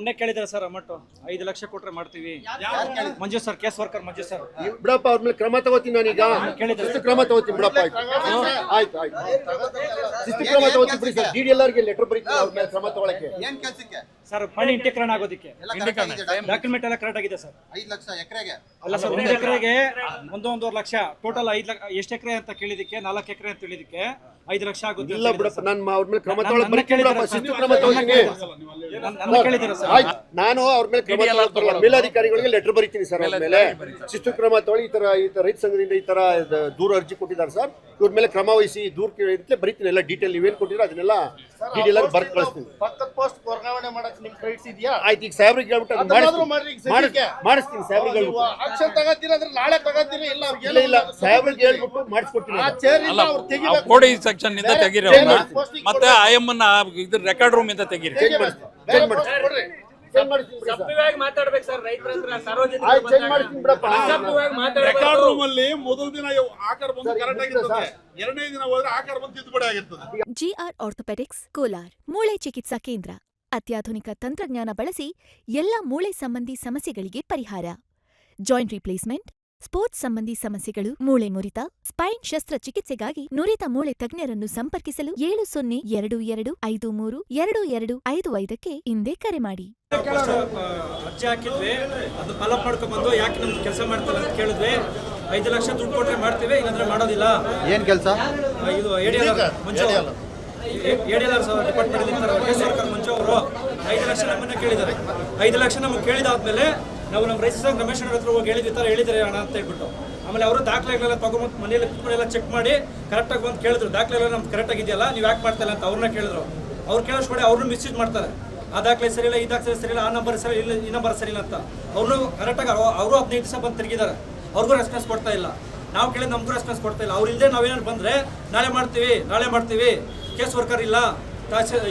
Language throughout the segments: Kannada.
ಮೊನ್ನೆ ಕೇಳಿದಾರೆ ಸರ್ ಅಮೌಂಟ್ 5 ಲಕ್ಷ ಕೊಟ್ರೆ ಮಾಡ್ತೀವಿ. ಮಂಜು ಸರ್, ಕೇಸ್ ವರ್ಕರ್ ಮಂಜು ಸರ್. ಬಿಡಪ್ಪ, ಅವ್ರ ಮೇಲೆ ಕ್ರಮ ತಗೋತೀನಿ ನಾನೀಗ. ಶಿಸ್ತು ಕ್ರಮ ತಗೋತೀನಿ ಬಿಡಪ್ಪ. ಆಯ್ತು ಶಿಸ್ತು ಕ್ರಮ ತಗೋತೀನಿ ಬಿಡಿ ಸರ್. DDLRಗೆ ಲೆಟರ್ ಬರೀತೀನಿ ಅವ್ರ ಮೇಲೆ ಕ್ರಮ ತಗೊಳಕ್ಕೆ. ಏನ್ ಕೆಲ್ಸಕ್ಕೆ ಸರ್ ಮನೆ ಇಂಟಿಕರಣ ಆಗೋದಕ್ಕೆ ಡಾಕ್ಯುಮೆಂಟ್ ಎಲ್ಲ ಕರೆಕ್ಟ್ ಆಗಿದೆ ಸರ್. 5 ಲಕ್ಷ ಎಕರೆಗೆ ಅಲ್ಲ ಸರ್, 1 ಎಕರೆಗೆ 1.5 ಲಕ್ಷ ಟೋಟಲ್ 5 ಲಕ್ಷ. ಎಷ್ಟು ಎಕರೆ ಅಂತ ಕೇಳಿದಕ್ಕೆ 4 ಎಕರೆ ಅಂತ ಹೇಳಿದಕ್ಕೆ 5 ಲಕ್ಷ ಆಗುತ್ತೆ. ಇಲ್ಲ ಬಿಡಪ್ಪ, ನಾನು ಅವ್ರ ಮೇಲೆ ಕ್ರಮ ತಗೊಳಕ್ ಬರೀತೀನಿ ಬಿಡಪ್ಪ. ಶಿಸ್ತು ಕ್ರಮ ತಗೋತೀನಿ. ನಾನು ಅವ್ರ ಮೇಲೆ ಕ್ರಮ ತಗೊಳ್ಳಲ್ಲ. ಮೇಲಾಧಿಕಾರಿಗಳಿಗೆ ಲೆಟರ್ ಬರೀತೀನಿ ಸರ್. ಅವ್ರ ಮೇಲೆ ಶಿಸ್ತು ಕ್ರಮ ತಗೊಳ್ಳಿ. ಈ ತರ ರೈತ ಸಂಘದಿಂದ ಈ ತರ ದೂರ ಅರ್ಜಿ ಕೊಟ್ಟಿದ್ದಾರೆ ಸರ್. ಇವ್ರ ಮೇಲೆ ಕ್ರಮ ವಹಿಸಿ ದೂರ ಕೇಳಿ ಬರೀತೀನಿ. ಎಲ್ಲ ಡೀಟೇಲ್ ನೀವೇನ್ ಕೊಟ್ಟಿರೋ ಅದನ್ನೆಲ್ಲ DDLR ಬರ್ದು ಕಳಿಸ್ತೀನಿ. ಪಕ್ಕದ ಪೋಸ್ಟ್ ವರ್ಗಾವಣೆ ಮಾಡಕ್ಕೆ ನಿಮ್ ಕ್ರೆಡಿಟ್ಸ್ ಇದೆಯಾ? ಆಯ್ತು, ಈಗ ಸಾಹೇಬ್ರಿಗೆ ಹೇಳ್ಬಿಟ್ಟು ಮಾಡಿಸ್ತೀನಿ. ಸಾಹೇಬ್ರಿಗೆ ಆಕ್ಷನ್ ತಗೋತೀರಿ ಅಂದ್ರೆ ನಾಳೆ ತಗೋತೀರಿ. ಇಲ್ಲ ಸಾಹೇಬ್ರಿಗೆ ಹೇಳ್ಬಿಟ್ಟು ಮಾಡಿಸ್ಕೊಡ್ತೀನಿ. ಆ ಚೇರ್ ಇಲ್ಲ ಅವ್ರು ತೆಗಿಬೇಕು. ಕೋಡಿ ಸೆಕ್ಷನ್ ಇಂದ ತೆಗೀರಿ ಅವ್ರನ್ನ. ಮತ್ತೆ ಐಎಂಎನ್ ಇದ್ರ ರೆಕಾರ್ಡ್ ರೂಮ್ ಇಂದ ತೆಗೀರಿ. ಚೇಂಜ್ ಮಾಡಿಸ್ತೀನಿ. ಮಾತಾಡ್ಬೇಕು ಸರ್. ರೈತರ ಚೇಂಜ್ ಮಾಡಿಸ್ತೀನಿ ಬಿಡಪ್ಪ. ರೆಕಾರ್ಡ್ ರೂಮ್ ಅಲ್ಲಿ ಮೊದಲ ದಿನ ಆಕಾರ ಬಂದು ಕರೆಕ್ಟ್ ಆಗಿರ್ತದೆ, ಎರಡನೇ ದಿನ ಹೋದ್ರೆ ಆಕಾರ ಬಂದು ತಿದ್ದುಪಡಿ ಆಗಿರ್ತದೆ. GR ಆರ್ಥೋಪೆಡಿಕ್ಸ್ ಕೋಲಾರ್ ಮೂಳೆ ಚಿಕಿತ್ಸಾ ಕೇಂದ್ರ. ಅತ್ಯಾಧುನಿಕ ತಂತ್ರಜ್ಞಾನ ಬಳಸಿ ಎಲ್ಲ ಮೂಳೆ ಸಂಬಂಧಿ ಸಮಸ್ಯೆಗಳಿಗೆ ಪರಿಹಾರ. ಜಾಯಿಂಟ್ ರಿಪ್ಲೇಸ್ಮೆಂಟ್, ಸ್ಪೋರ್ಟ್ಸ್ ಸಂಬಂಧಿ ಸಮಸ್ಯೆಗಳು, ಮೂಳೆ ಮುರಿತ, ಸ್ಪೈನ್ ಶಸ್ತ್ರಚಿಕಿತ್ಸೆಗಾಗಿ ನುರಿತ ಮೂಳೆ ತಜ್ಞರನ್ನು ಸಂಪರ್ಕಿಸಲು 7022532255ಕ್ಕೆ ಹಿಂದೆ ಕರೆ ಮಾಡಿ. ಅರ್ಜಿ ಹಾಕಿದ್ವಿ, ಅದು ಫಾಲೋ ಮಾಡ್ಕೊಂಡ್ಬಂದು ಯಾಕೆ ನಮ್ಗೆ ಕೆಲಸ ಮಾಡ್ತಾರೆ ಅಂತ ಕೇಳಿದ್ವಿ. 5 ಲಕ್ಷ ದುಡ್ಡು ಕೊಟ್ರೆ ಮಾಡ್ತೀವಿ, ಇಲ್ಲಾಂದ್ರೆ ಮಾಡೋದಿಲ್ಲ. ಏನ್ ಕೆಲಸ? ಇದು ADLR ಮಂಜು, ADLR ಡಿಪಾರ್ಟ್ಮೆಂಟ್ ಇರ್ತಾರೆ ಕೇಸ್ ವರ್ಕರ್ ಮಂಜು ಅವರು 5 ಲಕ್ಷ ನಮ್ಮನ್ನ ಕೇಳಿದ್ದಾರೆ. 5 ಲಕ್ಷ ನಮಗೆ ಕೇಳಿದಾದ್ಮೇಲೆ ನಾವು ನಮ್ಮ ರೈತ ಸಂಘ ರಮೇಶ್ ಅವ್ರ ಹತ್ರ ಹೋಗಿ ಹೇಳಿದ್ವಿ, ಈ ಥರ ಹೇಳಿದ್ದಾರೆ ಅಣ್ಣ ಅಂತ ಹೇಳ್ಬಿಟ್ಟು. ಆಮೇಲೆ ಅವರು ದಾಖಲೆಗಳೆಲ್ಲ ತೊಗೊಂಬಂದು ಮನೆಯಲ್ಲಿ ಕುತ್ಕೊಂಡೆಲ್ಲ ಚೆಕ್ ಮಾಡಿ ಕರೆಕ್ಟಾಗಿ ಬಂದು ಕೇಳಿದ್ರು. ದಾಖಲೆಲ್ಲ ನಮ್ಗೆ ಕರೆಕ್ಟಾಗಿ ಇದೆಯಲ್ಲ, ನೀವು ಯಾಕೆ ಮಾಡ್ತಾಯಿಲ್ಲ ಅಂತ ಅವ್ರನ್ನ ಕೇಳಿದ್ರು. ಅವ್ರು ಕೇಳಿಸ್ಕೊಡಿ ಅವ್ರನ್ನೂ ಮಿಸ್ಯೂಸ್ ಮಾಡ್ತಾರೆ. ಆ ದಾಖಲೆ ಸರಿ ಇಲ್ಲ, ಈ ದಾಖಲೆ ಸರಿ ಇಲ್ಲ, ಆ ನಂಬರ್ ಸರಿ ಇಲ್ಲ, ಈ ನಂಬರ್ ಸರಿ ಇಲ್ಲ ಅಂತ ಅವ್ರನ್ನೂ ಕರೆಕ್ಟಾಗಿ ಅವರು 15 ದಿವಸ ಬಂದು ತಿರುಗಿದ್ದಾರೆ. ಅವ್ರಿಗೂ ರೆಸ್ಪಾನ್ಸ್ ಕೊಡ್ತಾ ಇಲ್ಲ. ನಾವು ಕೇಳಿದ ನಮಗೂ ರೆಸ್ಪಾನ್ಸ್ ಕೊಡ್ತಾ ಇಲ್ಲ. ಅವ್ರು ಇಲ್ಲದೆ ನಾವೇನಾದ್ರು ಬಂದರೆ ನಾಳೆ ಮಾಡ್ತೀವಿ, ಕೇಸ್ ವರ್ಕರ್ ಇಲ್ಲ,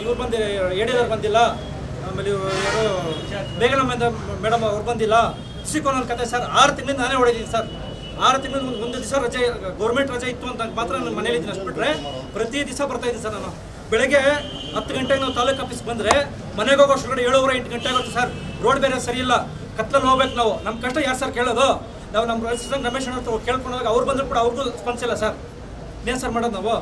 ಇವ್ರು ಬಂದು ADLR ಬಂದಿಲ್ಲ, ಆಮೇಲೆ ಯಾರು ಬೇಗನ ಮೇಡಮ್ ಅವ್ರು ಬಂದಿಲ್ಲ, ಸಿಕ್ಕೋನ ಕತೆ ಸರ್. 6 ತಿಂಗಳಿಂದ ನಾನೇ ಹೊಡಿದ್ದೀನಿ ಸರ್. 6 ತಿಂಗಳಿಂದ ಒಂದು ದಿವಸ ರಜೆ, ಗೌರ್ಮೆಂಟ್ ರಜೆ ಇತ್ತು ಅಂತ ಮಾತ್ರ ನಾನು ಮನೇಲಿ ಇದ್ದೀನಿ. ಅಷ್ಟು ಬಿಟ್ಟರೆ ಪ್ರತಿ ದಿವಸ ಬರ್ತಾ ಇದ್ದೀನಿ ಸರ್. ನಾನು ಬೆಳಗ್ಗೆ 10 ಗಂಟೆಗೆ ನಾವು ತಾಲೂಕು ಆಫೀಸ್ ಬಂದರೆ ಮನೆಗೆ ಹೋಗೋ ಅಷ್ಟೊಳಗಡೆ 7:30-8 ಗಂಟೆ ಆಗುತ್ತೆ ಸರ್. ರೋಡ್ ಬೇರೆ ಸರಿ ಇಲ್ಲ, ಕತ್ಲಲ್ಲಿ ಹೋಗ್ಬೇಕು ನಾವು. ನಮ್ಮ ಕಷ್ಟ ಯಾರು ಸರ್ ಕೇಳೋದು? ನಾವು ನಮ್ಮ ರಮೇಶ್ ಅವ್ರ ಕೇಳ್ಕೊಂಡಾಗ ಅವ್ರು ಬಂದರೂ ಕೂಡ ಅವ್ರಿಗೂ ಸ್ಪಂದಿಸಿಲ್ಲ ಸರ್. ಏನು ಸರ್ ಮಾಡೋದು ನಾವು?